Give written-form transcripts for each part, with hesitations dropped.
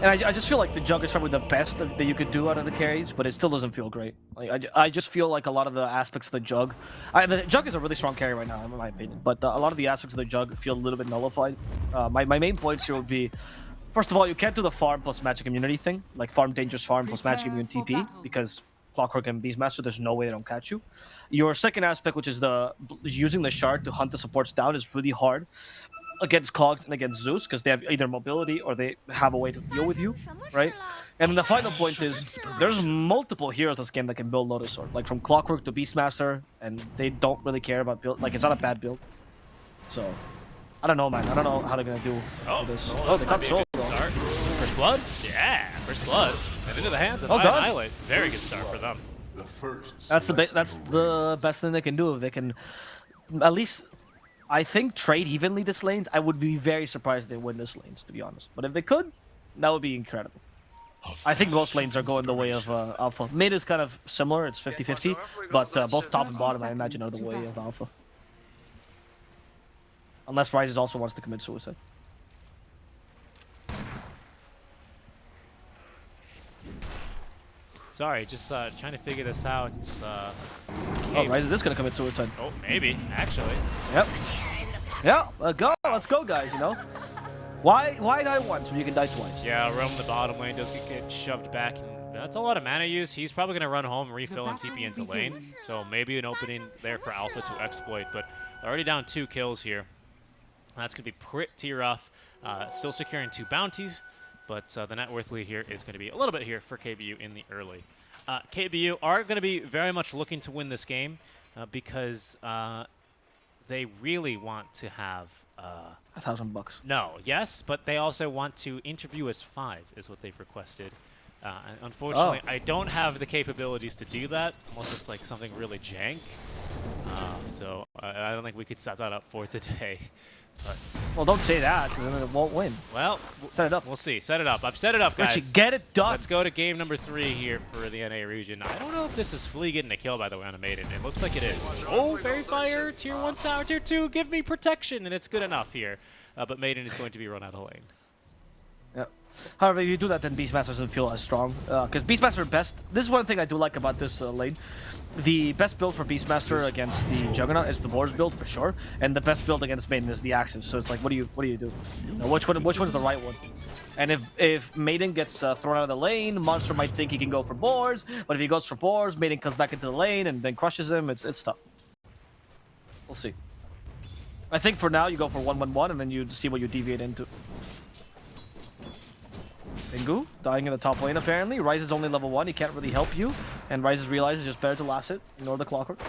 And I just feel like the Jug is probably the best that you could do out of the carries, but it still doesn't feel great. Like I just feel like a lot of the aspects of the Jug, the Jug is a really strong carry right now, in my opinion. But a lot of the aspects of the Jug feel a little bit nullified. My main points here would be, first of all, you can't do the farm plus magic immunity thing, like farm dangerous farm plus magic immune TP, because Clockwork and Beastmaster, there's no way they don't catch you. Your second aspect, which is the using the shard to hunt the supports down, is really hard against Cogs and against Zeus, because they have either mobility or they have a way to deal with you, right? And then the final point is, there's multiple heroes in this game that can build Lotus Sword, like from Clockwork to Beastmaster, and they don't really care about build. Like, it's not a bad build. So, I don't know, man. I don't know how they're gonna do this. Oh, They got soul. First blood? Yeah, first blood. And into the hands of Annihilate. Very good start for them. That's the best thing they can do. If they can, at least, I think, trade evenly this lanes. I would be very surprised if they win this lanes, to be honest. But if they could, that would be incredible. I think most lanes are going the way of Alpha. Mid is kind of similar. It's 50-50. But both top and bottom, I imagine, are the way of Alpha. Unless Rises also wants to commit suicide. Sorry, just trying to figure this out. Oh, Rises is going to commit suicide. Oh, maybe, actually. Yep. Yeah, go. Let's go, guys, you know? Why die once when you can die twice? Yeah, roam the bottom lane does get shoved back. And that's a lot of mana use. He's probably going to run home, refill, and TP into lane. So maybe an opening there for Alpha to exploit. But they're already down 2 kills here. That's going to be pretty rough. Still securing 2 bounties. But the net worth lead here is going to be a little bit here for KBU in the early. KBU are going to be very much looking to win this game because they really want to have... $1,000. No, yes, but they also want to interview as 5 is what they've requested. And unfortunately, I don't have the capabilities to do that unless it's like something really jank. So I don't think we could set that up for today. But well, don't say that, because then it won't win. Well, set it up. We'll see. Set it up. I've set it up, guys. Richie, get it done. Let's go to game number 3 here for the NA region. I don't know if this is Flea getting a kill, by the way, on a Maiden. It looks like it is. Oh, Fairy Fire, Tier 1 tower, Tier 2, give me protection, and it's good enough here. But Maiden is going to be run out of lane. Yep. However, if you do that, then Beastmaster doesn't feel as strong. Because Beastmaster best... This is one thing I do like about this lane. The best build for Beastmaster against the Juggernaut is the Boars build for sure, and the best build against Maiden is the Axis. So it's like, what do you do? You know, which one's the right one? And if Maiden gets thrown out of the lane, Monster might think he can go for Boars, but if he goes for Boars, Maiden comes back into the lane and then crushes him. It's tough. We'll see. I think for now you go for 1-1-1 and then you see what you deviate into. Bingu, dying in the top lane apparently. Ryze is only level 1, he can't really help you. And Ryze realizes it's just better to last it. Ignore the Clockwork.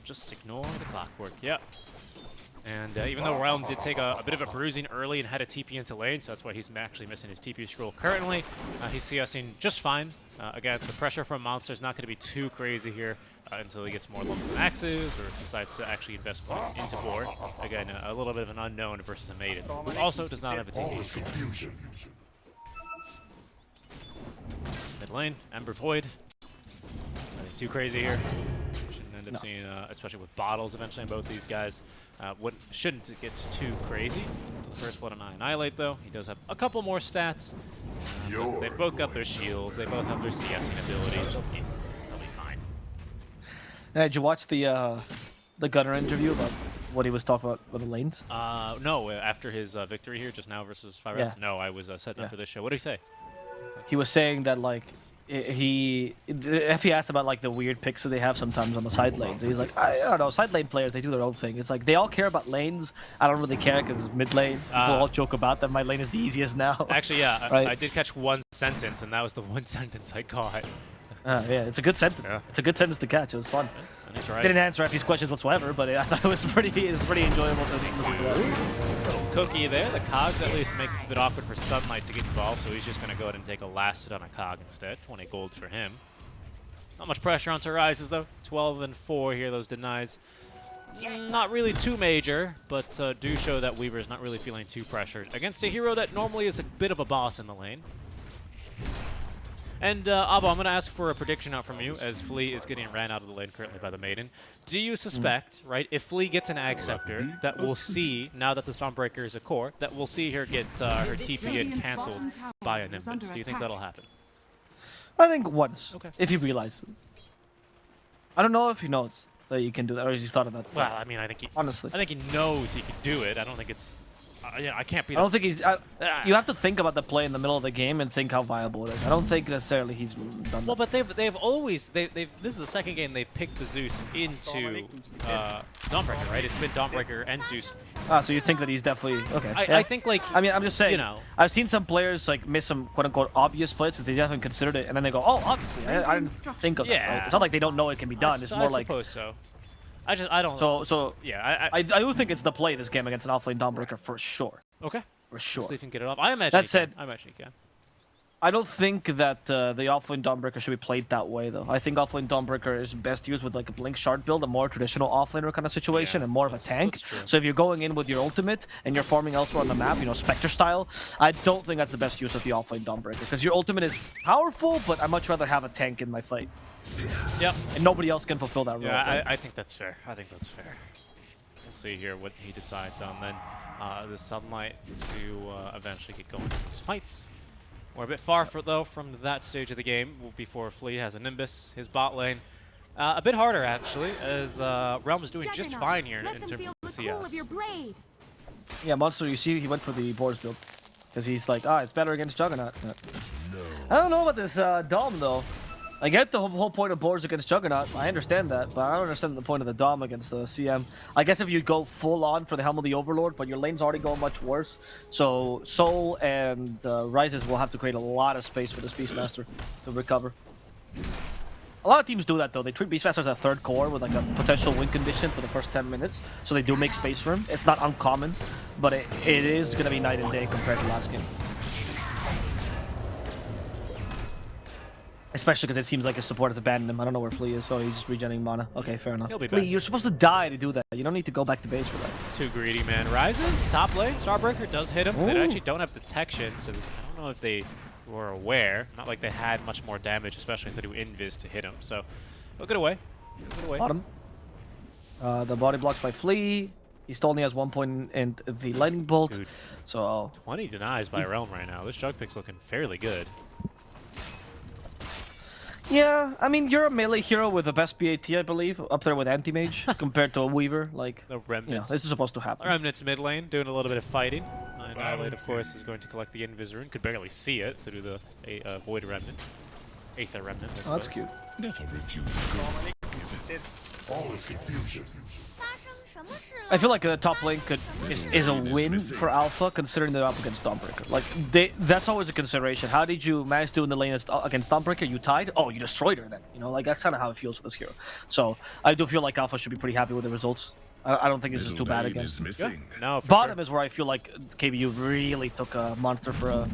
Just ignore the Clockwork, yeah. And even though Realm did take a bit of a bruising early and had a TP into lane, so that's why he's actually missing his TP scroll currently, he's CSing just fine. Again, the pressure from Monster is not going to be too crazy here until he gets more level axes or decides to actually invest points into board. Again, a little bit of an unknown versus a Maiden, who also does not have a TP. Mid lane, Ember Void. Nothing too crazy here. Shouldn't end up seeing, especially with bottles eventually in both these guys. Shouldn't get too crazy. First blood on Annihilate though. He does have a couple more stats. They've both got their shields. They both have their CSing abilities. They'll be fine. Did you watch the Gunner interview about what he was talking about with the lanes? No, after his victory here just now versus 5 rounds. No, I was setting up for this show. What did he say? He was saying that like if he asked about like the weird picks that they have sometimes on the side lanes, he's like, I don't know, side lane players, they do their own thing. It's like they all care about lanes. I don't really care because it's mid lane. People all joke about that my lane is the easiest now. Actually, yeah, right? I did catch one sentence, and that was the one sentence I caught. Yeah, it's a good sentence. Yeah. It's a good sentence to catch. It was fun. That's right. Didn't answer Effie's questions whatsoever, but I thought it was pretty enjoyable to listen to that. Little cookie there. The cogs at least makes it a bit awkward for Sunlight to get involved, so he's just going to go ahead and take a last hit on a cog instead. 20 gold for him. Not much pressure onto Rises though. 12 and 4 here. Those denies. Not really too major, but do show that Weaver is not really feeling too pressured against a hero that normally is a bit of a boss in the lane. And Abo, I'm going to ask for a prediction out from you, as Flea is getting ran out of the lane currently by the Maiden. Do you suspect, right, if Flea gets an Ag Scepter, that we'll see, now that the Stormbreaker is a core, that we'll see her get her TP and cancelled by a Nimbus? Do you think that'll happen? I think once, Okay. if he realizes. I don't know if he knows that you can do that, or he's thought of that. Well, I mean, I think he knows he can do it. I don't think it's... yeah, I can't be... I don't think he's... you have to think about the play in the middle of the game and think how viable it is. I don't think necessarily he's done Well, that. but they've always... This is the second game they've picked the Zeus into Dawnbreaker, right? It's been Dawnbreaker and Zeus. So you think that he's definitely... Okay. I think, like... I mean, I'm just saying, you know... I've seen some players, like, miss some quote-unquote obvious plays that they haven't considered it, and then they go, oh, obviously, I didn't think of that. Yeah. It's not like they don't know it can be done. It's more I like... suppose so. I don't... So yeah, I do think it's the play this game against an offlane Dawnbreaker for sure. Okay. For sure. See if he can get it off. I imagine That said, I imagine he can. I don't think that the offlane Dawnbreaker should be played that way, though. I think offlane Dawnbreaker is best used with like a Blink Shard build, a more traditional offlaner kind of situation, and more of a tank. So if you're going in with your ultimate and you're farming elsewhere on the map, you know, Spectre style, I don't think that's the best use of the offlane Dawnbreaker, because your ultimate is powerful, but I'd much rather have a tank in my fight. Yep. And nobody else can fulfill that role. Yeah, right? I think that's fair. I think that's fair. We'll see here what he decides on then. The Sunlight to eventually get going in these fights. We're a bit far, though, from that stage of the game before Flea has a Nimbus, his bot lane. A bit harder, actually, as Realm is doing just fine here in terms of the CS. Yeah, Monster, you see, he went for the Boars build. Because he's like, it's better against Juggernaut. I don't know about this Dom, though. I get the whole point of Boars against Juggernaut. I understand that, but I don't understand the point of the Dom against the CM. I guess if you go full on for the Helm of the Overlord, but your lane's already going much worse. So Soul and Rises will have to create a lot of space for this Beastmaster to recover. A lot of teams do that, though. They treat Beastmaster as a third core with like a potential win condition for the first 10 minutes. So they do make space for him. It's not uncommon, but it is going to be night and day compared to last game. Especially because it seems like his support has abandoned him. I don't know where Flea is, so he's just regenerating mana. Okay, fair enough. He'll be Flea, back. you're supposed to die to do that. You don't need to go back to base for that. Too greedy, man. Rises, top lane, Starbreaker does hit him. Ooh. They actually don't have detection, so I don't know if they were aware. Not like they had much more damage, especially if they do Invis to hit him. So, they'll get away. Bottom. The body blocked by Flea. He still only has 1 point in the lightning bolt. Dude, so 20 denies by Realm right now. This Jug pick's looking fairly good. yeah, I mean, you're a melee hero with the best BAT, I believe, up there with Anti-Mage compared to a Weaver. Like, The Remnants. this is supposed to happen. Remnants mid lane, doing a little bit of fighting. Annihilate, of course, is going to collect the Invis rune. Could barely see it through the Void Remnant. Aether Remnant. Oh, that's cute. Never refuse. All is confusion. I feel like the top lane is a win for Alpha, considering they're up against Dawnbreaker. Like, that's always a consideration. How did you manage to do in the lane against Dawnbreaker? You tied? Oh, you destroyed her then. You know, like, that's kind of how it feels with this hero. So, I do feel like Alpha should be pretty happy with the results. I don't think this is too bad against them. Yeah. No, for Bottom sure. is where I feel like KBU really took a monster for a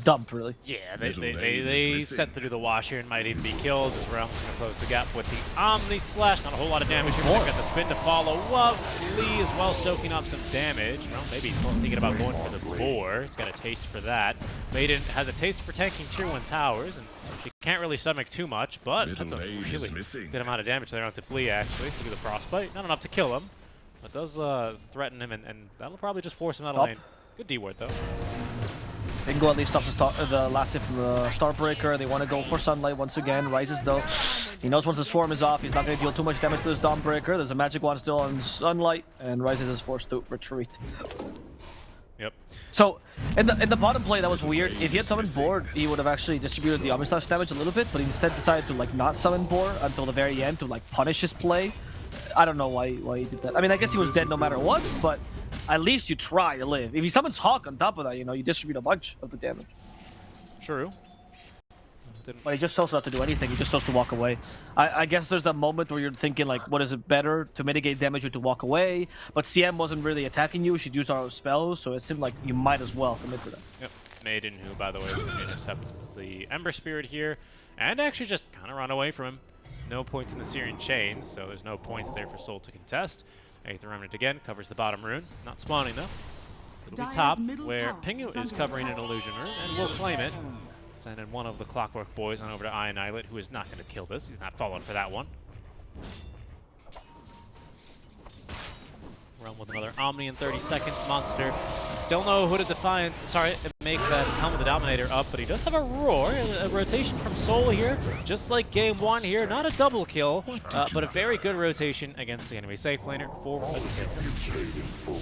dump, really. Yeah, they set through the wash here and might even be killed. As Realm's going to close the gap with the Omni Slash. Not a whole lot of damage here. They've got the spin to follow up. Lee as well soaking up some damage. Well, maybe he's thinking about going for the boar. He's got a taste for that. Maiden has a taste for tanking tier 1 towers, and she can't really stomach too much, but that's a really good amount of damage there onto Flea, actually. Look at the Frostbite. Not enough to kill him, but does threaten him, and that'll probably just force him out of lane. Good D-ward, though. They can go at least stop the last hit from the Starbreaker. They want to go for Sunlight once again. Rises, though. He knows once the Swarm is off, he's not going to deal too much damage to this Dawnbreaker. There's a Magic Wand still on Sunlight, and Rises is forced to retreat. Yep. So, in the bottom play, that was weird. If he had summoned Boar, he would have actually distributed the Omni Slash damage a little bit, but he instead decided to, like, not summon Boar until the very end to, like, punish his play. I don't know why he did that. I mean, I guess he was dead no matter what, but at least you try to live. If he summons Hawk on top of that, you know, you distribute a bunch of the damage. True. But he just chose not to do anything. He just chose to walk away. I guess there's that moment where you're thinking, like, what is it better, to mitigate damage or to walk away? But CM wasn't really attacking you. She'd used our spells, so it seemed like you might as well commit to that. Yep. Maiden, who, by the way, is going to intercept the Ember Spirit here, and actually just kind of run away from him. No point in the Syrian Chains, so there's no point there for Soul to contest. Aether Remnant again covers the bottom rune. Not spawning, though. It'll be top, where Pingu is covering an illusion rune, and we'll claim it. Sending one of the Clockwork boys on over to Iron Islet, who is not going to kill this. He's not followed for that one. Run with another Omni in 30 seconds. Monster still no Hooded Defiance. Sorry, make that Helm of the Dominator up, but he does have a Roar. A rotation from Soul here, just like game 1 here. Not a double kill, but a very good rotation against the enemy safe laner for a kill.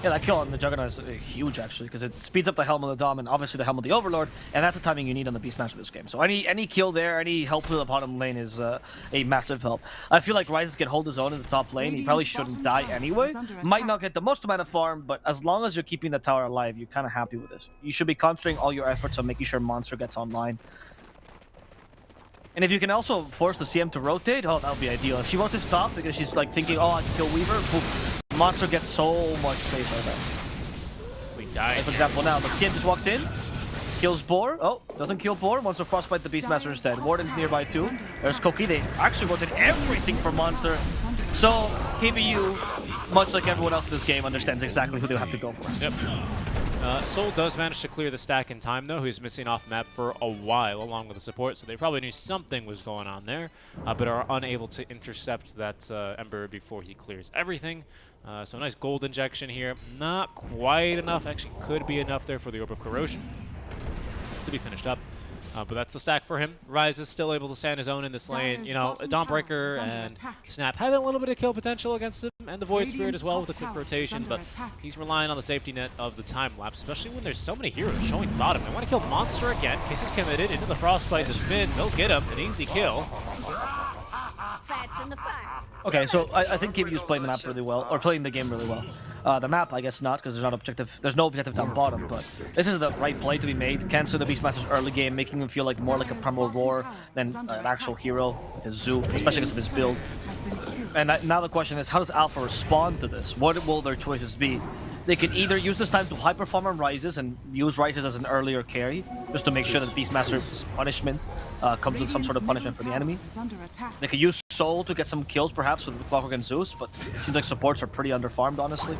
Yeah, that kill on the Juggernaut is huge, actually, because it speeds up the Helm of the Dom and obviously the Helm of the Overlord, and that's the timing you need on the Beastmaster this game. So any kill there, any help to the bottom lane is a massive help. I feel like Ryzes can hold his own in the top lane. He probably shouldn't die anyway. Might not get the most amount of farm, but as long as you're keeping the tower alive, you're kind of happy with this. You should be concentrating all your efforts on making sure Monster gets online. And if you can also force the CM to rotate, oh, that would be ideal. If she wants to stop because she's like thinking, oh, I can kill Weaver, poof. Monster gets so much space right there. We die. Like, for example, now, look, CM just walks in, kills Boar. Oh, doesn't kill Boar, wants to frostbite the Beastmaster instead. Warden's nearby too. There's Koki. They actually wanted everything from Monster. So, KBU, much like everyone else in this game, understands exactly who they have to go for. Yep. Soul does manage to clear the stack in time, though. He's missing off map for a while, along with the support, so they probably knew something was going on there, but are unable to intercept that Ember before he clears everything. So nice gold injection here. Not quite enough. Actually, could be enough there for the Orb of Corrosion to be finished up. But that's the stack for him. Ryze is still able to stand his own in this lane. You know, Dawnbreaker and Snap having a little bit of kill potential against him, and the Void Spirit as well with a quick rotation, but he's relying on the safety net of the time lapse, especially when there's so many heroes showing bottom. They want to kill Monster again. Kisses committed into the Frostbite to spin. They'll get him. An easy kill. Okay, so I think KBU's playing the map really well, or playing the game really well. The map, I guess not, because there's no objective down bottom, but this is the right play to be made. Cancel the Beastmaster's early game, making him feel like more like a Primal Roar than an actual hero with his Zoo, especially because of his build. And now the question is, how does Alpha respond to this? What will their choices be? They can either use this time to hyper-farm on Ryzes and use Ryzes as an earlier carry, just to make sure that Beastmaster's punishment comes with some sort of punishment for the enemy. They could use Soul to get some kills, perhaps, with Clockwork and Zeus, but it seems like supports are pretty underfarmed, honestly.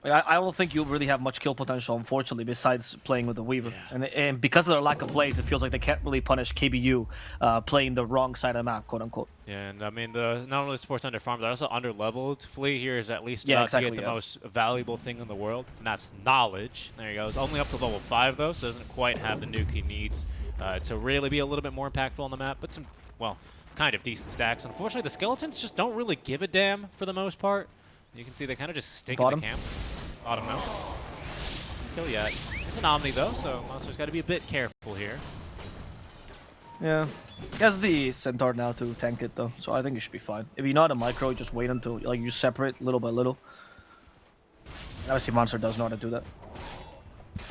I don't think you really have much kill potential, unfortunately, besides playing with the Weaver. Yeah. And because of their lack of plays, it feels like they can't really punish KBU playing the wrong side of the map, quote-unquote. Yeah, and I mean, not only the support's underfarmed, they're also underleveled. Flea here is at least about to get the most valuable thing in the world, and that's knowledge. There you go. It's only up to level 5, though, so doesn't quite have the nuke he needs to really be a little bit more impactful on the map, but some, well, kind of decent stacks. Unfortunately, the skeletons just don't really give a damn for the most part. You can see they kind of just stink in the camp. Bottom now. Kill yet. It's an Omni though, so Monster's got to be a bit careful here. Yeah. He has the Centaur now to tank it though, so I think he should be fine. If you're not a micro, just wait until like you separate little by little. Obviously Monster does know how to do that.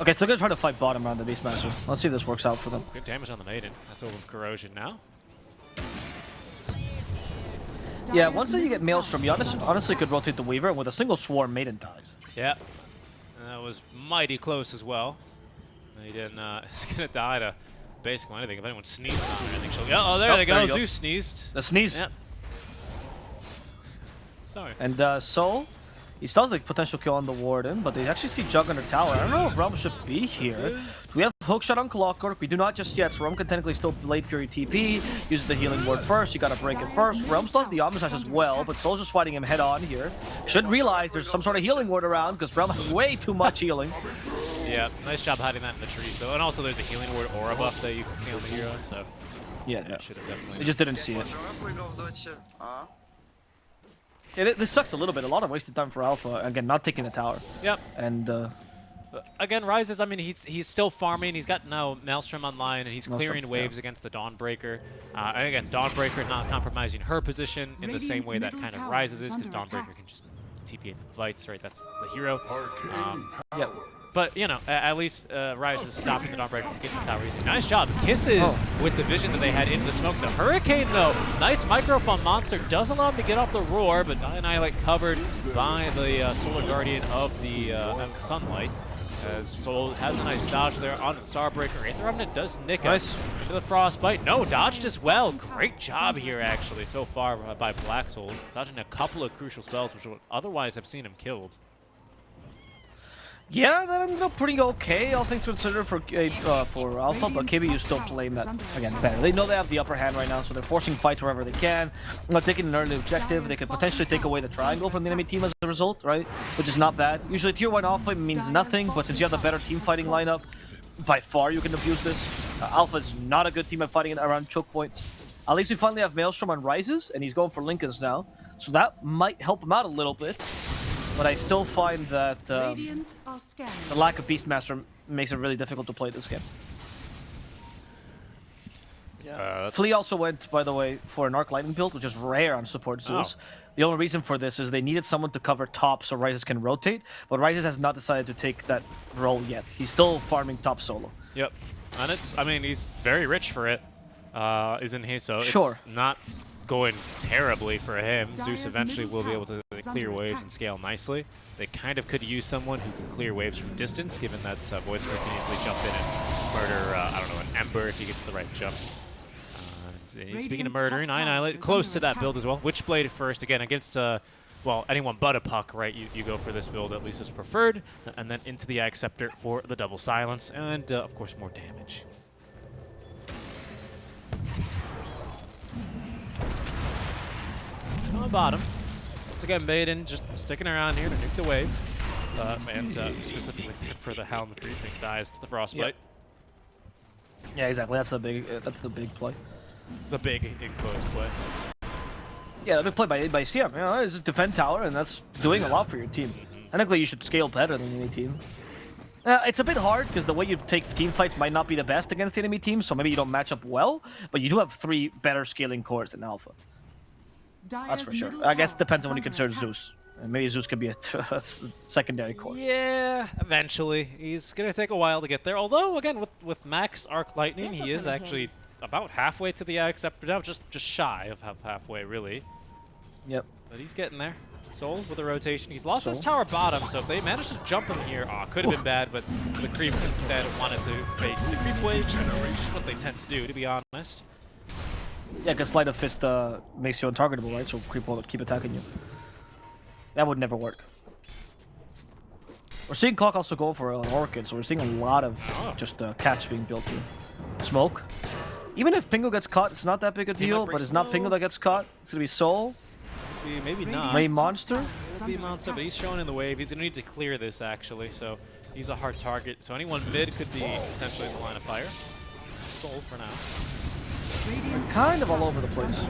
Okay, so they're gonna try to fight bottom around the Beastmaster. Let's see if this works out for them. Good damage on the Maiden. That's over Corrosion now. Yeah, once you get Maelstrom, you honestly could rotate the Weaver, and with a single Swarm, Maiden dies. Yeah, and that was mighty close as well. He didn't. He's gonna die to basically anything. If anyone sneezes on her, I think she'll. Yeah, oh, there they go. Zeus sneezed. The sneeze. Yep. Sorry. And Soul, he still has the potential kill on the Warden, but they actually see Jug under tower. I don't know if Realm should be here. We have Hookshot on Clockwork. We do not just yet, so Realm can technically still Blade Fury TP. Use the healing word first. You gotta break it first. Realm still has the Omnislash as well, but Soul's just fighting him head on here. Should realize there's some sort of healing word around because Realm has way too much healing. Yeah, nice job hiding that in the trees though. And also there's a healing word aura buff that you can see on the hero, so yeah, no. should have definitely. They just didn't see it. Yeah, this sucks a little bit. A lot of wasted time for Alpha. Again, not taking the tower. Yep. And again, Ryzes, I mean, he's still farming. He's got now Maelstrom online, and he's clearing waves against the Dawnbreaker. And again, Dawnbreaker not compromising her position in the same way that kind of Ryzes is, because Dawnbreaker can just TP into fights, right? That's the hero. yeah. But, you know, at least Ryze is stopping the Dawnbreaker from getting the tower easy. Nice job. Kisses with the vision that they had into the smoke. The Hurricane, though, nice micro from Monster. Does allow him to get off the Roar, but Annihilate covered by the Solar Guardian of the Sunlight. As Soul has a nice dodge there on the Starbreaker. Aether Remnant does nick us to the Frostbite. No, dodged as well. Great job here, actually, so far by Black Soul. Dodging a couple of crucial spells, which would otherwise have seen him killed. Yeah, that ended up pretty okay, all things considered for Alpha, but KBU is still playing that, again, better. They know they have the upper hand right now, so they're forcing fights wherever they can. Taking an early objective, they could potentially take away the triangle from the enemy team as a result, right? Which is not bad. Usually Tier 1 Alpha means nothing, but since you have the better team fighting lineup, by far you can abuse this. Alpha is not a good team at fighting it around choke points. At least we finally have Maelstrom on Rises, and he's going for Lincolns now, so that might help him out a little bit. But I still find that the lack of Beastmaster makes it really difficult to play this game. Yeah. Flea also went, by the way, for an Arc Lightning build, which is rare on support Zeus. The only reason for this is they needed someone to cover top so Rises can rotate, but Rises has not decided to take that role yet. He's still farming top solo. Yep. And it's, I mean, he's very rich for it, isn't he? So sure. It's not going terribly for him. Zeus eventually will be able to clear waves and scale nicely. They kind of could use someone who can clear waves from distance, given that Voidscar can easily jump in and murder, I don't know, an Ember if he gets the right jump. Speaking of murdering, I Annihilate close to that build as well. Witchblade first, again, against, well, anyone but a Puck, right? You go for this build, at least as preferred, and then into the Acceptor for the double silence, and, of course, more damage. On the bottom. Once again, Maiden just sticking around here to nuke the wave. And specifically for the Helm, the Creeping dies to the Frostbite. Yep. Yeah, exactly. That's the big play. The big in quotes play. Yeah, the big play by CM. You know, it's defend tower, and that's doing a lot for your team. Technically, you should scale better than any team. It's a bit hard because the way you take team fights might not be the best against the enemy team, so maybe you don't match up well. But you do have 3 better scaling cores than Alpha. That's for sure. I guess it depends on when you consider Zeus. And maybe Zeus could be a secondary core. Yeah, eventually. He's going to take a while to get there. Although, again, with Max Arc Lightning, he is actually about halfway to the Acceptor now. Just shy of halfway, really. Yep. But he's getting there. Soul with a rotation. He's lost his tower bottom, so if they manage to jump him here, could have been bad, but the creep instead wanted to face the creep wave. What they tend to do, to be honest. Yeah, because Sleight of Fist makes you untargetable, right? So creep will keep attacking you. That would never work. We're seeing Clock also go for an Orchid, so we're seeing a lot of just catch being built here. Smoke. Even if Pingo gets caught, it's not that big a deal, but it's not Pingo that gets caught. It's going to be Soul. Maybe not. Maybe Monster? It'll be Monster, but he's showing in the wave. He's going to need to clear this, actually, so he's a hard target. So anyone mid could be potentially in the line of fire. Soul for now. We're kind of all over the place.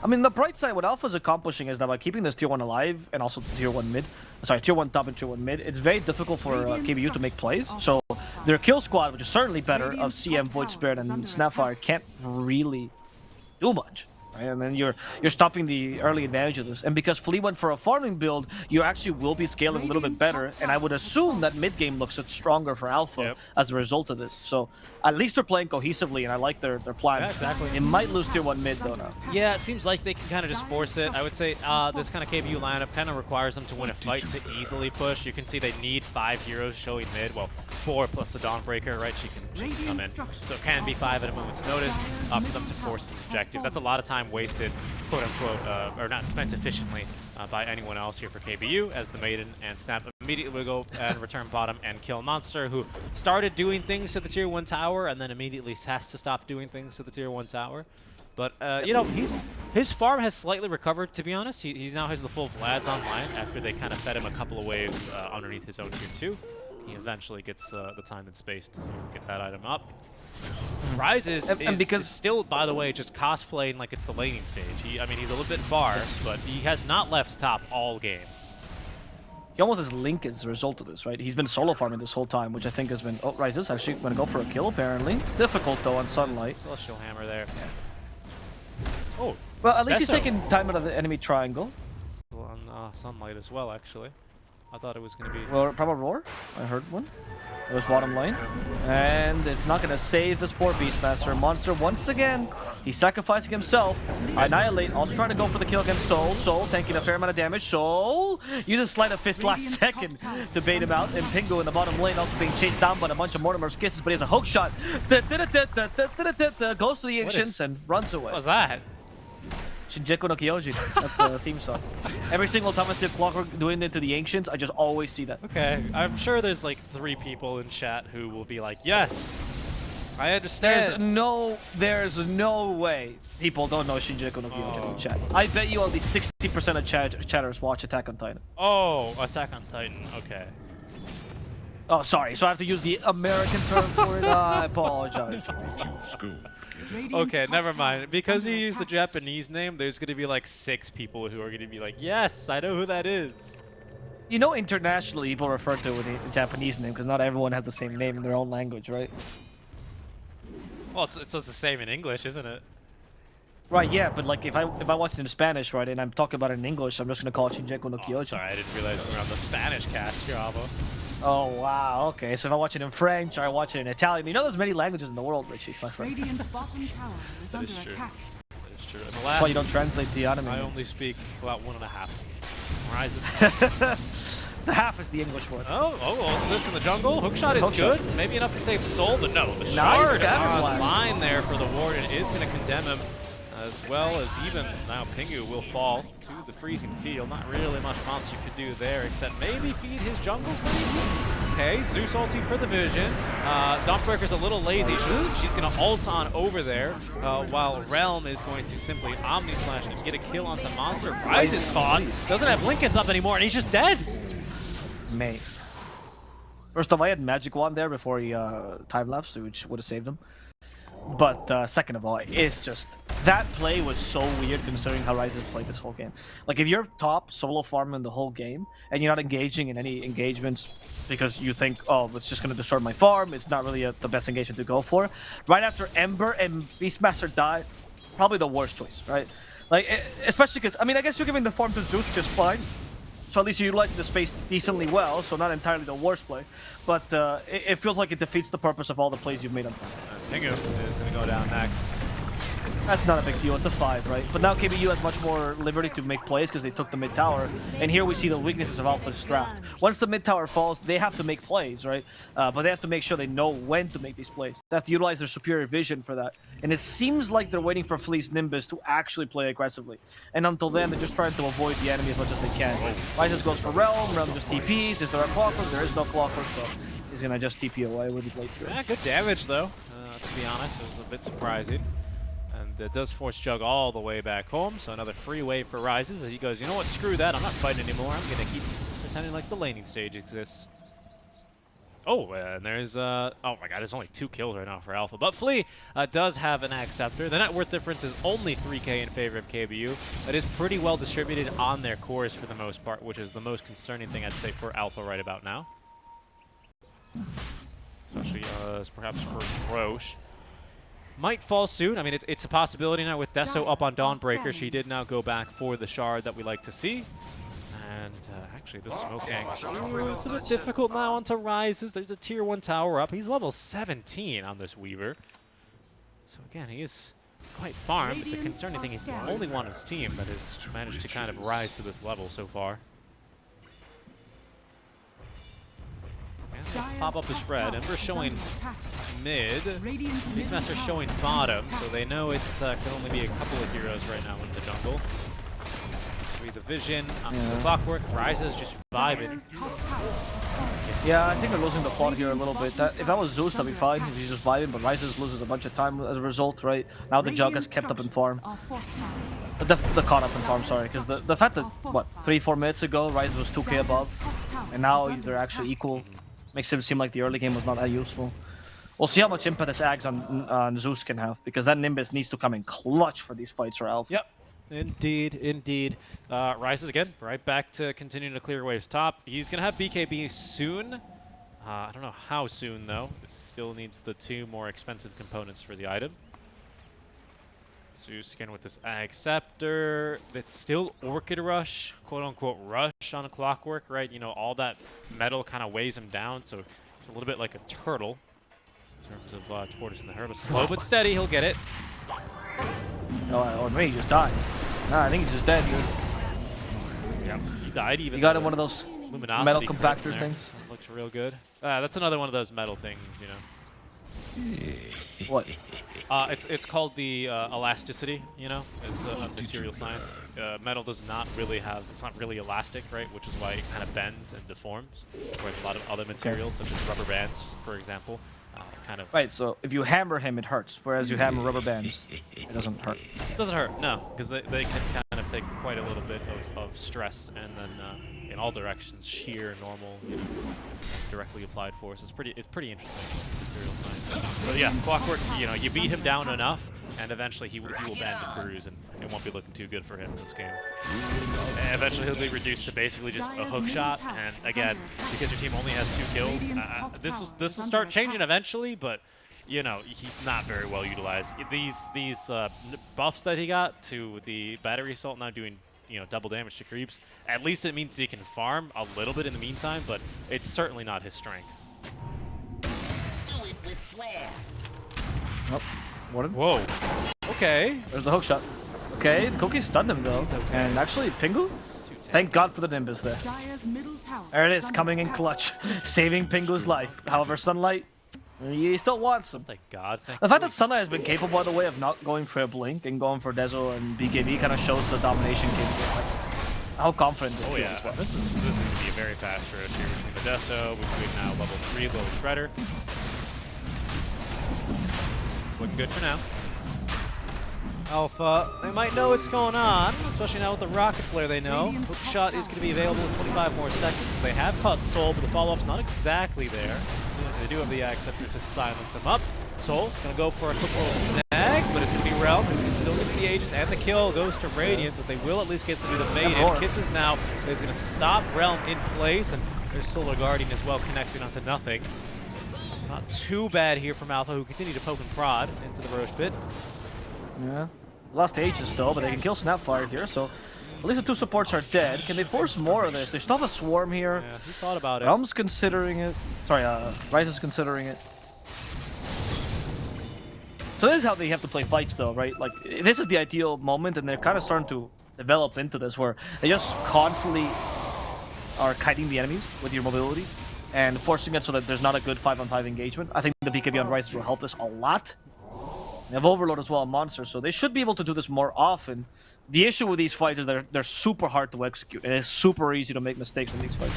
I mean, the bright side, what Alpha's accomplishing is that by keeping this Tier 1 alive, and also Tier 1 mid, sorry, Tier 1 top and Tier 1 mid, it's very difficult for KBU to make plays. So their kill squad, which is certainly better, of CM, Void Spirit, and Snapfire, can't really do much. Right? And then you're stopping the early advantage of this. And because Flea went for a farming build, you actually will be scaling a little bit better. And I would assume that mid game looks stronger for Alpha as a result of this. So at least they're playing cohesively, and I like their plan. Yeah, exactly. It might lose Tier 1 mid though now. Yeah, it seems like they can kind of just force it. I would say this kind of KBU lineup kind of requires them to win a fight to easily push. You can see they need 5 heroes showing mid. Well, 4 plus the Dawnbreaker, right? She can come in. So it can be 5 at a moment's notice for them to force this objective. That's a lot of time wasted, quote unquote, or not spent efficiently by anyone else here for KBU, as the Maiden and Snap immediately will go and return bottom and kill Monster, who started doing things to the Tier 1 tower and then immediately has to stop doing things to the Tier 1 tower. But, you know, his farm has slightly recovered, to be honest. He now has the full Vlads online after they kind of fed him a couple of waves underneath his own Tier 2. He eventually gets the time and space to get that item up. Rises is still, by the way, just cosplaying like it's the laning stage. I mean, he's a little bit far, but he has not left top all game. He almost has Link as a result of this, right? He's been solo farming this whole time, which I think has been... Oh, Rises actually going to go for a kill, apparently. Difficult, though, on Sunlight. Celestial Hammer there. Yeah. Oh, well, at least he's taking time out of the enemy triangle. Still on Sunlight as well, actually. I thought it was going to be... Well, probably Roar. I heard one. It was bottom lane. And it's not going to save this poor Beastmaster. Monster, once again, he's sacrificing himself. Annihilate, also trying to go for the kill against Soul. Soul taking a fair amount of damage. Soul uses Sleight of Fist last second to bait him out. And Pingo in the bottom lane also being chased down by a bunch of Mortimer's Kisses, but he has a hook shot. Goes to the Ancients and runs away. What was that? Shinjuku no Kyojin. That's the theme song. Every single time I see a Clockwork doing it to the Ancients, I just always see that. Okay, I'm sure there's like 3 people in chat who will be like, yes, I understand. There's no way people don't know Shinjuku no Kyojin in chat. I bet you at least 60% of chatters watch Attack on Titan. Oh, Attack on Titan. Okay. Oh, sorry. So I have to use the American term for it. I apologize. Okay, never mind. Because you use the Japanese name, there's going to be like 6 people who are going to be like, yes, I know who that is. You know, internationally, people refer to it with a Japanese name because not everyone has the same name in their own language, right? Well, it's the same in English, isn't it? Right, yeah, but like if I watch it in Spanish, right, and I'm talking about it in English, I'm just gonna call it Shinjuku no Kyojin. Sorry, I didn't realize we were on the Spanish cast, Java. Oh wow, okay. So if I watch it in French or I watch it in Italian, you know, there's many languages in the world, Richie, my friend. Radiant's bottom tower is under attack. That is true. And the That's why you don't translate the anime. I only speak about 1.5. Rises. The half is the English word. Oh, this in the jungle. Hookshot is Hookshot. good. Maybe enough to save soul, but no. The Nice shard scatter on blast. line there for the Warden is going to condemn him, as well as even now Pingu will fall to the freezing field. Not really much Monster could do there, except maybe feed his jungle maybe? Okay, Zeus ulti for the vision. Dawnbreaker's a little lazy. She's going to ult on over there, while Realm is going to simply Omni Slash and get a kill on some Monster. Rise is caught. Doesn't have Lincoln's up anymore, and he's just dead. Mate. First off, I had Magic Wand there before he time-lapsed, which would have saved him. But second of all, it's just... That play was so weird considering how Ryze has played this whole game. Like, if you're top solo farming the whole game, and you're not engaging in any engagements because you think, oh, it's just going to destroy my farm, it's not really the best engagement to go for. Right after Ember and Beastmaster die, probably the worst choice, right? Like, especially because, I mean, I guess you're giving the farm to Zeus just fine. So at least you're utilizing the space decently well, so not entirely the worst play. But it feels like it defeats the purpose of all the plays you've made on farm. Pingu is going to go down next. That's not a big deal, it's a 5, right? But now KBU has much more liberty to make plays because they took the mid tower, and here we see the weaknesses of Alpha's draft. Once the mid tower falls, they have to make plays, right? But they have to make sure they know when to make these plays. They have to utilize their superior vision for that. And it seems like they're waiting for Fleece Nimbus to actually play aggressively. And until then, they're just trying to avoid the enemy as much as they can. Ryze goes for Realm just TPs. Is there a Clockwork? There is no Clockwork, so he's gonna just TP away with the blade through. Yeah, good damage though, to be honest. It was a bit surprising. And it does force Jug all the way back home, so another free wave for Rises as he goes, you know what, screw that, I'm not fighting anymore, I'm going to keep pretending like the laning stage exists. Oh, and there's, oh my god, there's only 2 kills right now for Alpha. But Flea does have an Acceptor. The net worth difference is only 3k in favor of KBU. That is pretty well distributed on their cores for the most part, which is the most concerning thing I'd say for Alpha right about now. Especially perhaps for Roche. Might fall soon. I mean, it's a possibility now with Deso up on Dawnbreaker. She did now go back for the shard that we like to see. And actually, the smoke angle. It's a bit difficult now onto Rises. There's a tier 1 tower up. He's level 17 on this Weaver. So again, he is quite farmed. But the concerning thing is he's the only one on his team that has managed to kind of rise to this level so far. Pop up the spread. Ember showing mid. Beastmaster showing bottom, so they know it can only be a couple of heroes right now in the jungle. Read the vision on the Clockwork. Rises just vibing. Yeah, I think they're losing the plot here a little bit. If that was Zeus, that'd be fine. If he's just vibing, but Rises loses a bunch of time as a result, right? Now the Jug has kept up in farm. The caught up in farm, sorry, because the fact that, what, 3-4 minutes ago, Rises was 2k above, and now they're actually equal. Makes it seem like the early game was not that useful. We'll see how much impact this Ags on Zeus can have, because that Nimbus needs to come in clutch for these fights for Alpha. Yep, indeed, indeed. Rises again, right back to continuing to clear waves top. He's going to have BKB soon. I don't know how soon, though. It still needs the 2 more expensive components for the item. Zeus again with this Acceptor. It's still Orchid Rush, quote-unquote rush on a Clockwork, right? You know, all that metal kind of weighs him down, so it's a little bit like a turtle in terms of Tortoise and the Herb. Slow but steady, he'll get it. Oh, maybe he just dies. Nah, I think he's just dead, dude. Yeah, he died even. You got him one of those Luminosity metal compactor things. Looks real good. That's another one of those metal things, you know. What? It's called the elasticity. You know, it's a material science. Metal does not really have. It's not really elastic, right? Which is why it kind of bends and deforms. Whereas a lot of other materials, such as rubber bands, for example, kind of. Right. So if you hammer him, it hurts. Whereas you hammer rubber bands, it doesn't hurt. It doesn't hurt, no, because they can kind of take quite a little bit of stress, and then in all directions, sheer, normal, you know, directly applied force. It's pretty interesting material science. But yeah, Clockwork, you know, you beat him down enough, and eventually he will bend and bruise, and it won't be looking too good for him in this game. And eventually he'll be reduced to basically just a hook shot, and again, because your team only has 2 kills, this will start changing eventually, but you know, he's not very well utilized. These buffs that he got to the battery assault now doing, you know, double damage to creeps, at least it means he can farm a little bit in the meantime, but it's certainly not his strength. Do it with flair. Nope. What? Whoa. Okay. There's the hook shot. Okay, the Cookie stunned him though. Okay. And actually, Pingu? Thank God for the Nimbus there. Dire's middle tower There it is, under coming in attack. clutch, saving Pingu's life. However, Sunlight, he still wants him. Thank God. The fact that Sunlight has been capable, by the way, of not going for a blink and going for Dezo and BKB kind of shows the domination capability like this. How confident this Oh is yeah, as well. this is going to be a very fast road here between the Deso, between now level 3 little Shredder. It's looking good for now. Alpha, they might know what's going on, especially now with the Rocket Flare they know. Hook shot is going to be available in 25 more seconds. They have caught Soul, but the follow-up's not exactly there. They do have the Acceptor to silence him up. Soul going to go for a quick little snag, but it's going to be Realm, who still gets the Aegis, and the kill goes to Radiance, as they will at least get to do the main. And Kisses now is going to stop Realm in place, and there's Solar Guardian as well connecting onto nothing. Not too bad here from Alpha, who continue to poke and prod into the Roche pit. Yeah. Lost Aegis still, but they can kill Snapfire here, so at least the 2 supports are dead. Can they force more of this? They still have a Swarm here. Yeah, he thought about it. Realm's considering it. Sorry, Ryze is considering it. So this is how they have to play fights though, right? Like, this is the ideal moment, and they're kind of starting to develop into this, where they just constantly are kiting the enemies with your mobility and forcing it so that there's not a good 5-on-5 engagement. I think the BKB on Ryze will help this a lot. They have Overload as well, a monster, so they should be able to do this more often. The issue with these fights is they're super hard to execute, and it's super easy to make mistakes in these fights.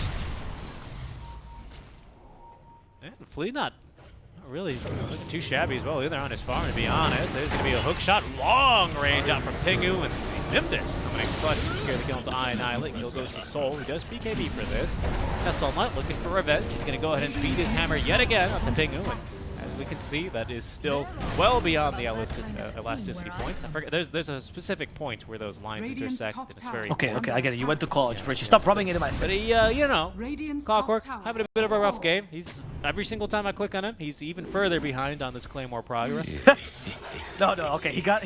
And Flea not really looking too shabby as well either on his farm, to be honest. There's going to be a hook shot, long range out from Pingu, and Nimbus coming in clutch to scare the kill into Annihilate. Kill goes to Soul, who does BKB for this. Now Sunlight looking for revenge. He's going to go ahead and beat his hammer yet again onto Pingu. And as we can see, that is still well beyond the elasticity points. I forget, there's a specific point where those lines intersect, and it's very Okay, important. I get it. You went to college, Richie. Stop rubbing it in my But face. he, you know, Radiant's Clockwork, top tower having a bit of a is rough full. game. He's every single time I click on him, he's even further behind on this Claymore progress. No, okay, he got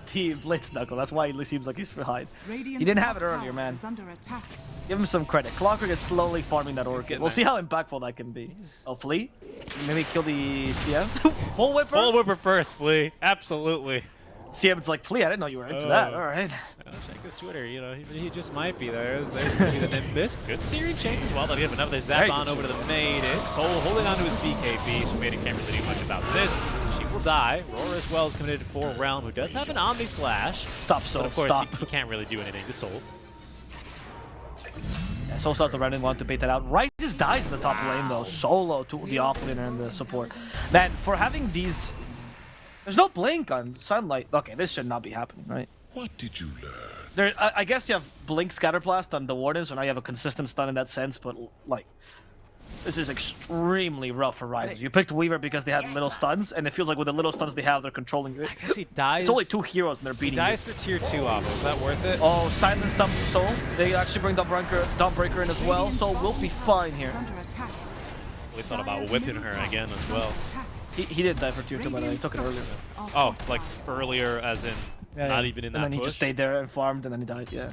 the Blitz Knuckle. That's why he seems like he's behind. Radiant's He didn't have it top earlier, tower man. is under attack. Give him some credit. Clockwork is slowly farming that Orchid. getting We'll there. see how impactful that can be. Oh, Flea? Maybe kill the CM? Full Whipper? Full Whipper first, Flea. Absolutely. CM's like, Flea, I didn't know you were into that. Alright. Check his Twitter, you know, he just might be there. There's gonna be the Nimbus. Good searing chains as well. They'll give another zap on over to the maiden. Soul holding on to his BKB, so Maiden can't really do much about this. She will die. Roar as well is committed for Realm, who does have an Omni Slash. Stop, Soul. But of course, Stop. he can't really do anything to Soul. Yeah, Soul starts the random one to bait that out. Ryze just dies in the top lane though. Solo to the offlaner and the support. Man, for having these... There's no blink on Sunlight. Okay, this should not be happening, right? What did you learn? There, I guess you have blink Scatterblast on the Warden, so now you have a consistent stun in that sense, but like... This is extremely rough for Ryze. You picked Weaver because they had little stuns, and it feels like with the little stuns they have, they're controlling it. I guess he dies. It's only 2 heroes and they're He beating dies you. for tier 2 off. Is that worth it? Oh, silence up Soul. They actually bring Dawnbreaker in as well, so we'll be fine here. Is under attack. We thought about whipping her again as well. He did die for tier 2, but I took it earlier. Oh, like earlier as in not even in that And then he push? just stayed there and farmed, and then he died, yeah.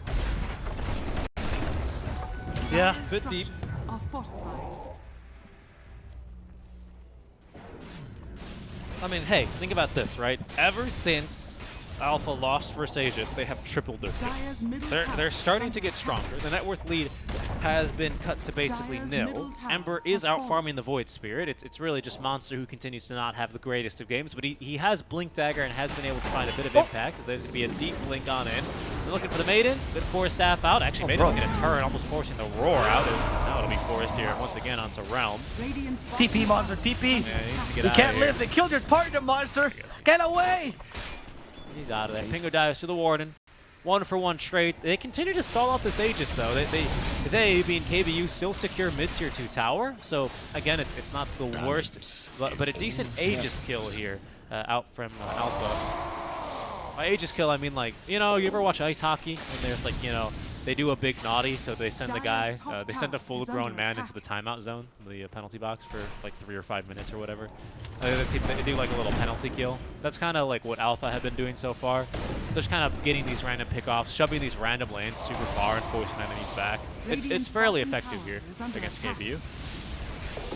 Yeah, a bit deep. Structures are fortified. I mean, hey, think about this, right? Ever since Alpha lost first Aegis, they have tripled their Dire's kills. middle They're tower starting is to get under stronger. The net worth lead has been cut to basically nil. Ember is out farming the Void Spirit. It's really just Monster who continues to not have the greatest of games, but he has Blink Dagger and has been able to find a bit of impact, as there's going to be a deep blink on in. They're looking for the Maiden. Good force staff out. Actually, Maiden will get a turn, almost forcing the roar out. Now it'll be forced here once again onto Realm. TP, Monster, TP. Yeah, he needs to get You out can't of here. live. They killed your partner, Monster. Get away. He's out of there. Pingo dives to the Warden. 1-for-1 trade. They continue to stall out this Aegis though. They being KBU, still secure mid-tier 2 tower. So again, it's not the worst, but a decent Aegis kill here out from Alpha. By Aegis kill, I mean, like, you know, you ever watch ice hockey and there's like, you know, they do a big naughty, so they send the guy, they send a full-grown man into the timeout zone, the penalty box, for like 3 or 5 minutes or whatever. They do like a little penalty kill. That's kind of like what Alpha had been doing so far. They're just kind of getting these random pickoffs, shoving these random lanes super far and forcing enemies back. It's fairly effective here against KBU.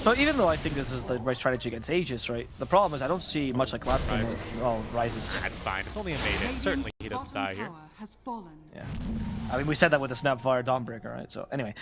So even though I think this is the right strategy against Aegis, right? The problem is I don't see much like last game. Oh, Rises. That's fine. It's only a Maiden. Certainly he doesn't die here. Yeah. I mean, we said that with the Snapfire Dawnbreaker, right? So anyway,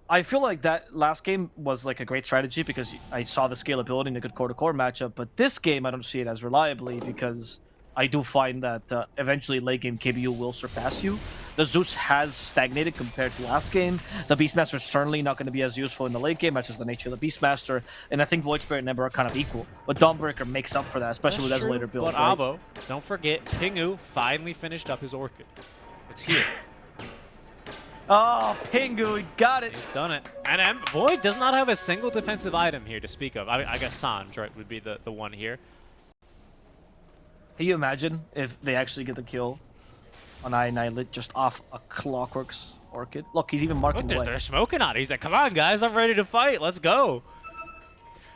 I feel like that last game was like a great strategy because I saw the scalability in a good core-to-core matchup. But this game, I don't see it as reliably because I do find that eventually late game KBU will surpass you. The Zeus has stagnated compared to last game. The Beastmaster is certainly not going to be as useful in the late game. That's just the nature of the Beastmaster. And I think Void Spirit and Ember are kind of equal. But Dawnbreaker makes up for that, especially with Desolator build. But right? Avo, don't forget, Pingu finally finished up his Orchid. It's here. Oh, Pingu, he got it. He's done it. And Void does not have a single defensive item here to speak of. I guess Sanj, right, would be the one here. Can you imagine if they actually get the kill on Annihilate just off a Clockwork's Orchid? Look, he's even marking the way. They're smoking on it. He's like, come on, guys, I'm ready to fight. Let's go.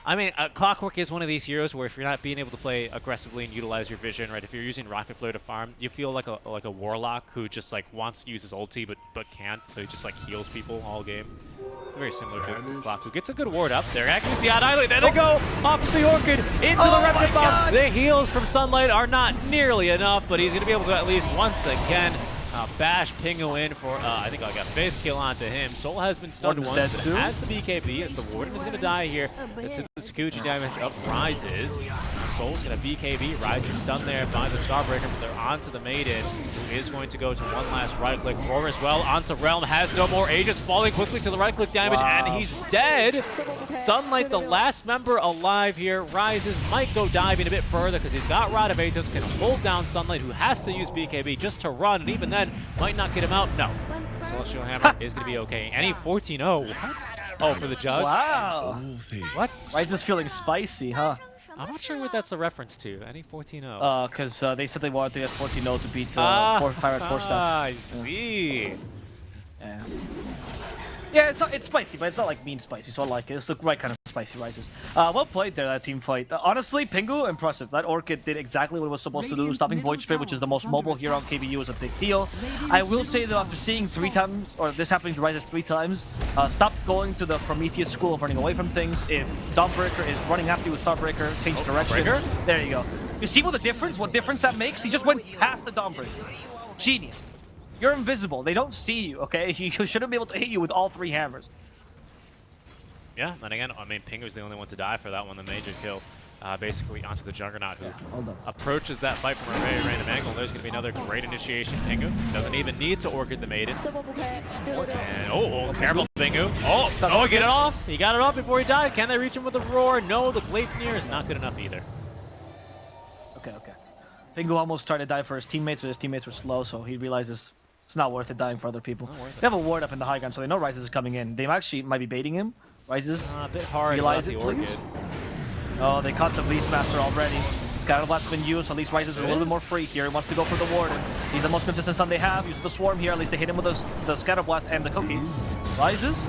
I mean, Clockwork is one of these heroes where if you're not being able to play aggressively and utilize your vision, right? If you're using Rocket Flare to farm, you feel like a Warlock who just like wants to use his ulti but can't, so he just like heals people all game. Very similar to Clock, who gets a good ward up there. Accuracy on Island. There they go! Off of the Orchid into the Remnant Bomb. The heals from Sunlight are not nearly enough, but he's going to be able to at least once again bash Pingu in for, I think I got 5th kill onto him. Soul has been stunned once, but it has the BKB as the Warden is going to die here. It's the Scourging damage up Rises. Soul's going to BKB. Rises stunned there by the Starbreaker, but they're onto the Maiden, who is going to go to one last right-click. Roar as well onto Realm. Has no more Aegis, falling quickly to the right-click damage, and he's dead. Sunlight, the last member alive here. Rises might go diving a bit further because he's got Rod of Aegis, can hold down Sunlight, who has to use BKB just to run, and even then, might not get him out. No. Celestial Hammer is going to be okay. Any 14-0. What? Oh, for the judge? Wow. What? Why is this feeling spicy, huh? I'm not sure what that's a reference to. Any 14-0. Because they said they wanted to get 14-0 to beat Pirate 4 stuff. I see. Yeah. Yeah, it's spicy, but it's not like mean spicy, so I like it. It's the right kind of spicy Rises. Well played there, that team fight. Honestly, Pingu, impressive. That Orchid did exactly what it was supposed to do. Stopping Void Spirit, which is the most mobile hero on KBU, is a big deal. I will say, though, after seeing 3 times, or this happening to Rises 3 times, stop going to the Prometheus school of running away from things. If Dawnbreaker is running after you with Starbreaker, change direction. There you go. You see what difference that makes? He just went past the Dawnbreaker. Genius. You're invisible. They don't see you, okay? He shouldn't be able to hit you with all 3 hammers. Yeah, and again, I mean, Pingu's the only one to die for that one, the major kill. Basically onto the Juggernaut, who approaches that fight from a very random angle. There's going to be another great initiation. Pingu doesn't even need to Orchid the Maiden. And, oh, careful, Pingu. Oh, get it off. He got it off before he died. Can they reach him with a roar? No, the Gleipnir is not good enough either. Okay. Pingu almost tried to die for his teammates, but his teammates were slow, so he realizes it's not worth it dying for other people. They have a ward up in the high ground, so they know Rises is coming in. They actually might be baiting him. Rises, a bit hard. realize it, please. Oh, they caught the Beastmaster already. Scatterblast's been used, so at least Rises is a little bit more free here. He wants to go for the Warden. He's the most consistent stun they have. Uses the Swarm here. At least they hit him with the Scatterblast and the Cookie. Rises.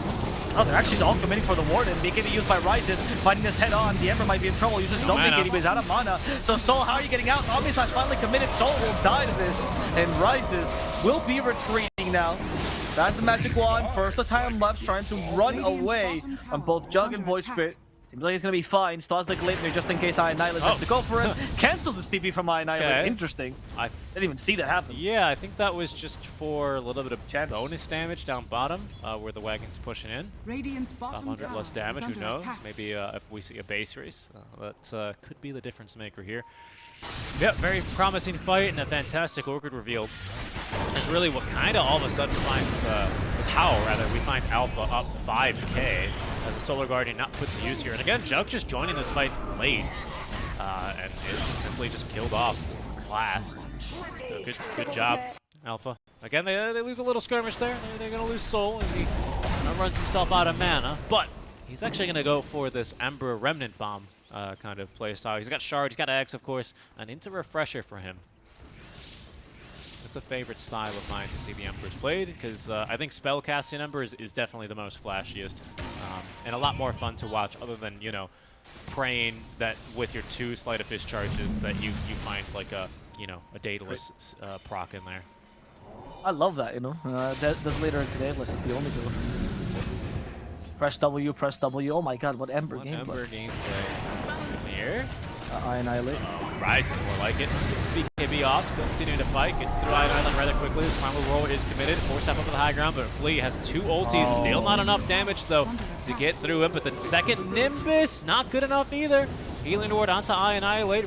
Oh, they're actually all committing for the Warden. BKB used by Rises, fighting this head on. The Ember might be in trouble. Uses no BKB, but he's out of mana. So Soul, how are you getting out? Omnislash finally committed. Soul will die to this, and Rises will be retreating now. That's the magic wand. First the time lapse, trying to run away on both Jug and Void Spirit. Seems like he's gonna be fine. Still has the Gleipnir just in case Annihilate has to go for it. Cancel the TP from Annihilate. Okay. Interesting. I didn't even see that happen. Yeah, I think that was just for a little bit of Chance. bonus damage down bottom, where the wagon's pushing in. Radiant's bottom 100 tower less damage, is who under knows? attack. Maybe if we see a base race, that could be the difference maker here. Yep, very promising fight and a fantastic Orchid reveal. It's really what kind of all of a sudden finds, is how rather, we find Alpha up 5k as the Solar Guardian not put to use here. And again, Jug just joining this fight late, and it simply just killed off last. So good job, Alpha. Again, they lose a little skirmish there. They're going to lose Soul as he runs himself out of mana, but he's actually going to go for this Ember Remnant Bomb kind of play style. He's got Shard, he's got Eggs, of course, and into Refresher for him. It's a favorite style of mine to see the Embers played, because I think spellcasting Ember is definitely the most flashiest, and a lot more fun to watch, other than, you know, praying that with your 2 Sleight of Fist charges that you find like a, you know, a Daedalus proc in there. I love that, you know. This later in Daedalus is the only go. Press W, press W. Oh my god, what Ember gameplay. Ember gameplay. Here. Annihilate. Rise is more like it. BKB off, still continuing to fight, get through Iron Island rather quickly. The Primal Roar is committed, forced up to the high ground, but Flea has 2 ultis. Still not enough damage though to get through him, but the second Nimbus, not good enough either. Healing Ward onto Annihilate.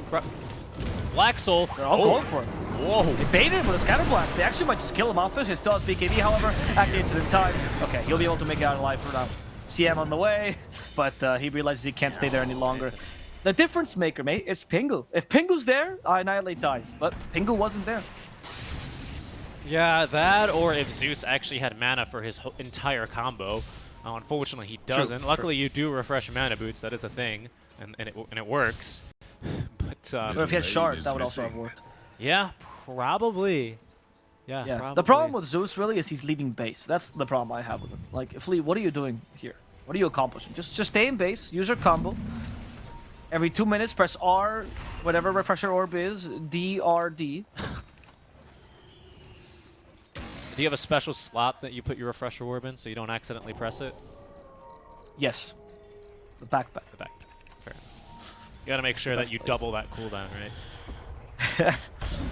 Black Soul. They're all going for it. Whoa. They baited him with a Scatter Blast. They actually might just kill him off this. He still has BKB, however, activates it in time. Okay, he'll be able to make it out alive for now. CM on the way, but he realizes he can't stay there any longer. The difference maker, mate, it's Pingu. If Pingu's there, Annihilate dies, but Pingu wasn't there. Yeah, that, or if Zeus actually had mana for his entire combo. Unfortunately, he doesn't. True, Luckily, you do refresh mana boots. That is a thing, and it works. But Or if he had Shard, that would also have worked. yeah, probably. Yeah, Yeah. probably. The problem with Zeus really is he's leaving base. That's the problem I have with him. Like, Flea, what are you doing here? What are you accomplishing? Just stay in base, use your combo. Every 2 minutes, press R, whatever Refresher Orb is, DRD. Do you have a special slot that you put your Refresher Orb in so you don't accidentally press it? Yes. The backpack. The back. Fair enough. You gotta make sure that you double that cooldown, right?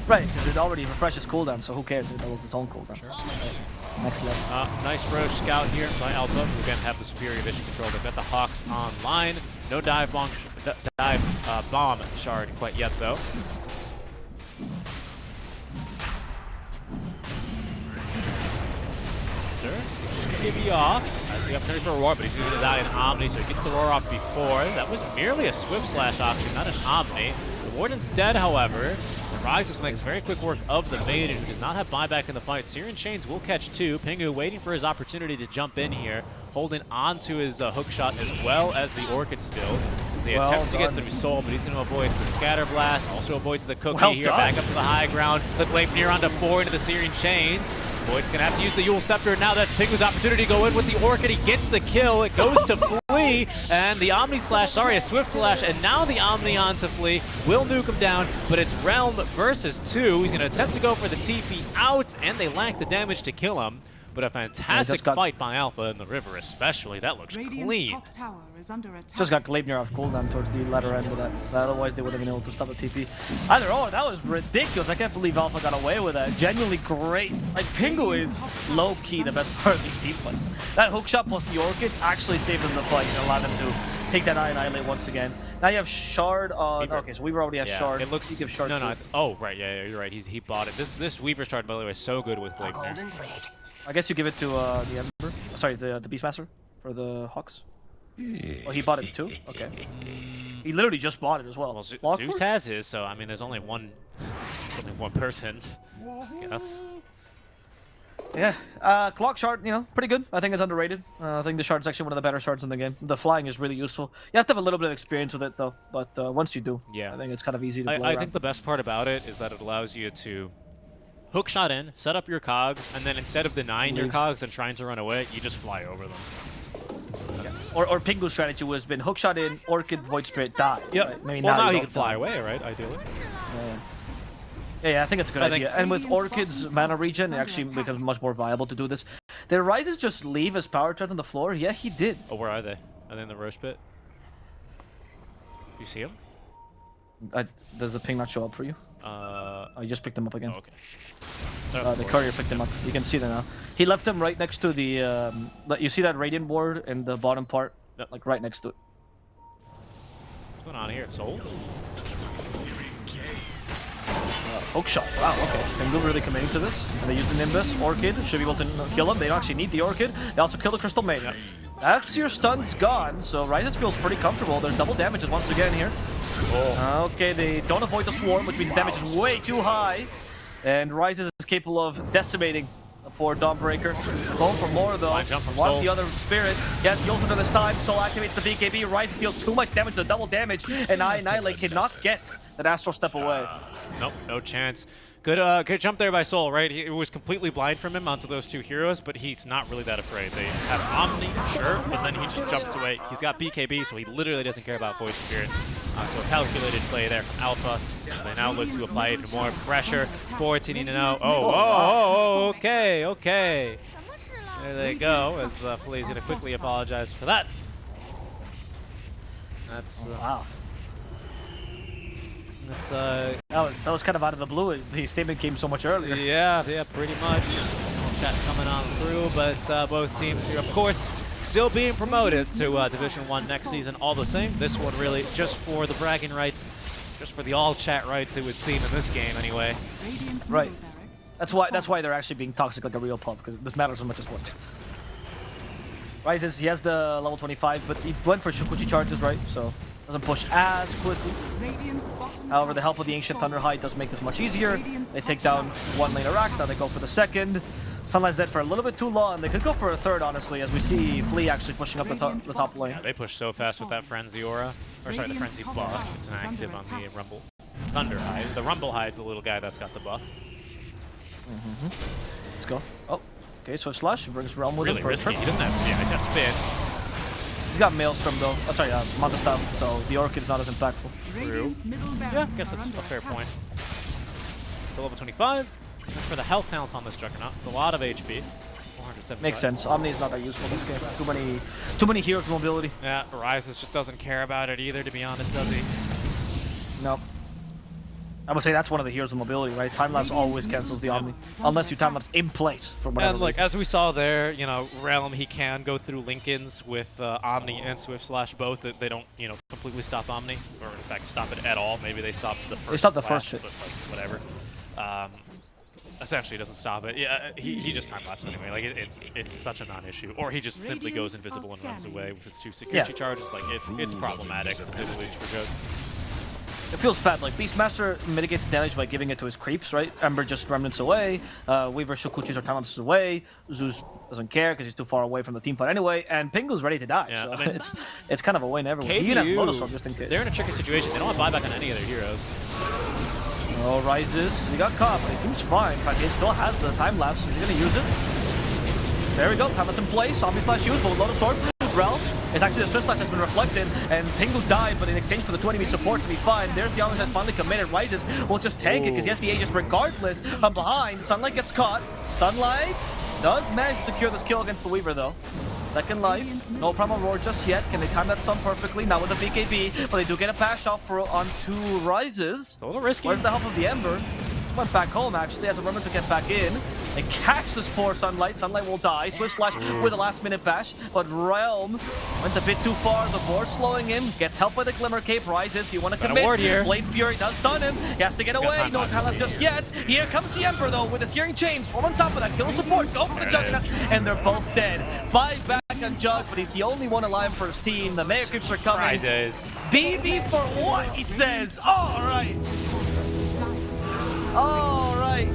Right, because it already refreshes cooldown, so who cares? It doubles its own cooldown. Sure. Next level. Nice Roche Scout here by Alpha, who again have the superior vision control. They've got the Hawks online. No dive bomb shard quite yet, though. Sir, BKB off. Has the opportunity for a roar, but he's going to die in Omni, so he gets the roar off before. That was merely a Swift Slash option, not an Omni. The Warden's dead, however. The Rises makes very quick work of the Maiden, who does not have buyback in the fight. Syrian Chains will catch 2. Pingu waiting for his opportunity to jump in here, holding on to his hook shot as well as the Orchid still. They attempt to get through Soul, but he's going to avoid the Scatter Blast, also avoids the Cookie here, back up to the high ground. The Gleipnir onto 4 into the Syrian Chains. Void's going to have to use the Yule Scepter. Now that's Pingu's opportunity to go in with the Orchid. He gets the kill. It goes to Flea, and the Omni Slash, sorry, a Swift Slash, and now the Omni onto Flea will nuke him down, but it's Realm versus 2. He's going to attempt to go for the TP out, and they lack the damage to kill him. But a fantastic fight by Alpha in the river, especially. That looks clean. Top tower is under attack. Just got Gleipnir off cooldown towards the latter end of that. Otherwise, they would have been able to stop the TP. Either or, that was ridiculous. I can't believe Alpha got away with that. Genuinely great. Like, Pingu is low-key the best part of these team fights. That hookshot plus the Orchid actually saved them the fight and allowed them to take that Annihilate once again. Now you have Shard on... Okay, so Weaver already has Shard. It looks... You give Shard oh, right, yeah, you're right. He bought it. This Weaver Shard, by the way, is so good with Gleipnir. I guess you give it to the Ember. Sorry, the Beastmaster for the Hawks. Oh, he bought it too? Okay. He literally just bought it as well. Well, Zeus has his, so I mean, there's only one person. I guess. Yeah, Clock Shard, you know, pretty good. I think it's underrated. I think the Shard's actually one of the better shards in the game. The flying is really useful. You have to have a little bit of experience with it, though. But once you do, yeah, I think it's kind of easy to blow I around. think the best part about it is that it allows you to hook shot in, set up your cogs, and then instead of denying your cogs and trying to run away, you just fly over them. Yeah. Or Pingu's strategy was been hook shot in, Orchid, Void Spirit, die. Yeah. Right? Maybe well, now he can fly away, right? Ideally. Yeah, I think it's a good idea. And with Orchid's mana regen, it actually becomes much more viable to do this. Did Rises just leave his power charge on the floor? Yeah, he did. Oh, where are they? Are they in the Roche pit? You see him? Does the ping not show up for you? I just picked him up again. Oh, okay. The courier picked him up. You can see that now. He left him right next to the. You see that radiant board in the bottom part? Yep. Like right next to it. What's going on here? Soul? Hook shot. Wow, okay. Pingu really committing to this. And they use the Nimbus. Orchid should be able to kill him. They don't actually need the Orchid. They also kill the Crystal Maiden. Yep. That's your stuns gone, so Ryzen feels pretty comfortable. There's double damages once again here. Okay, they don't avoid the Swarm, which means damage is way too high. And Ryzen is capable of decimating a poor Dawnbreaker. Going for more though. Wants the other Spirit. Yes, heals into this time. Soul activates the BKB. Ryzen deals too much damage to double damage. And Annihilate cannot get that Astral Step away. Nope, no chance. Good jump there by Soul, right? It was completely blind from him onto those two heroes, but he's not really that afraid. They have Omni, sure, but then he just jumps away. He's got BKB, so he literally doesn't care about Void Spirit. So a calculated play there from Alpha. They now look to apply even more pressure. 14 to know. Oh, okay. There they go, as Flay's going to quickly apologize for that. That's Wow. That's That was kind of out of the blue. The statement came so much earlier. yeah, pretty much. Chat coming on through, but both teams here, of course, still being promoted to Division 1 next season all the same. This one really just for the bragging rights, just for the all chat rights, it would seem in this game anyway. Right. That's why they're actually being toxic like a real pub, because this matters as much as what. Rises, he has the level 25, but he went for Shukuchi charges, right? So doesn't push as quickly. However, the help of the Ancient Thunderhide does make this much easier. They take down one lane of Rax, now they go for the second. Sunlight's dead for a little bit too long. They could go for a third, honestly, as we see Flea actually pushing up the top lane. Yeah, they push so fast with that Frenzy Aura. Or sorry, the Frenzy buff. It's an active on the Rumble. Thunderhide. The Rumble Hide's the little guy that's got the buff. Let's go. Oh, okay, so Slash brings Realm with Really him for risky. He doesn't have, yeah, he's got spin. He's got Maelstrom though. Oh, sorry, Manta Staff, so the Orchid is not as impactful. True. Yeah, I guess that's a fair point. To level 25. For the health talents on this Juggernaut, it's a lot of HP. 475. Makes sense. Omni is not that useful in this game. Too many heroes with mobility. Yeah, Rises just doesn't care about it either, to be honest, does he? No. I would say that's one of the heroes with mobility, right? Time-lapse always cancels the Omni. Unless you time-lapse in place for whatever And like, reason. as we saw there, you know, Realm, he can go through Lincolns with Omni and Swift Slash both. They don't, you know, completely stop Omni, or in fact stop it at all. Maybe they stop the first. They stop the first hit. But like, whatever. Essentially doesn't stop it. Yeah, he just time-lapse anyway. Like, it's such a non-issue. Or he just simply goes invisible and runs away with his two security charges. Like, it's problematic, to say the least, for Jug. It feels bad. Like, Beastmaster mitigates damage by giving it to his creeps, right? Ember just remnants away. Weaver Shukuchis or time-lapses away. Zeus doesn't care because he's too far away from the team fight anyway. And Pingu's ready to die. Yeah, so I mean, it's kind of a win everywhere. He even has Lotus Orb just in case. They're in a tricky situation. They don't have buyback on any of their heroes. Oh, Rises. He got caught, but he seems fine. In fact, he still has the time-lapse. Is he going to use it? There we go. Time-lapse in place. Zombie Slash used, but with Lotus Orb. Realm. It's actually the Swift Slash has been reflected, and Pingu died, but in exchange for the 2 enemy support to be fine, there's the Omni that's finally committed. Rises will just tank it because he has the Aegis regardless. From behind, Sunlight gets caught. Sunlight does manage to secure this kill against the Weaver, though. Second life, no Primal Roar just yet. Can they time that stun perfectly? Not with the BKB, but they do get a pass off onto Rises. It's a little risky. Where's the help of the Ember? Just went back home, actually, as a remember to get back in. And catch this poor Sunlight. Sunlight will die. Swift Slash with a last-minute bash, but Realm went a bit too far. The board slowing him. Gets help by the Glimmer Cape. Rises. You want to commit. Blade Fury does stun him. He has to get away. No time just yet. Here comes the Emperor, though, with a Searing Chain. Swarm on top of that. Kill support. Go for the Juggernaut. And they're both dead. Buyback on Jug, but he's the only one alive for his team. The Mega Creeps are coming. Rises. BB for what? He says. All right. All right.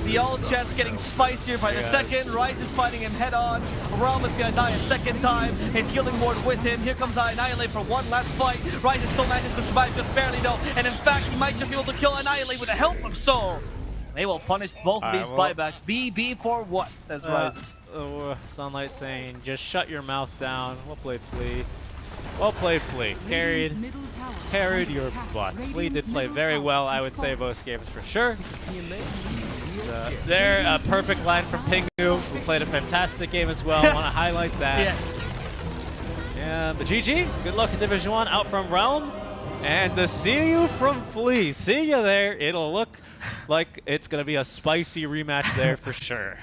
The old chat's getting spicier by the second. Rise is fighting him head on. Realm is gonna die a second time. His healing ward with him. Here comes Annihilate for one last fight. Rise is still managing to survive just barely though. And in fact, he might just be able to kill Annihilate with the help of Soul. They will punish both of these buybacks. BB for what? Says Rise. Sunlight saying, just shut your mouth down. Well played, Flea. Well played, Flea. Carried your butt. Flea did play very well, I would say, both games for sure. There, a perfect line from Pingu, who played a fantastic game as well. I want to highlight that. Yeah, but GG, good luck in Division 1, out from Realm. And the see you from Flea. See you there. It'll look like it's going to be a spicy rematch there for sure.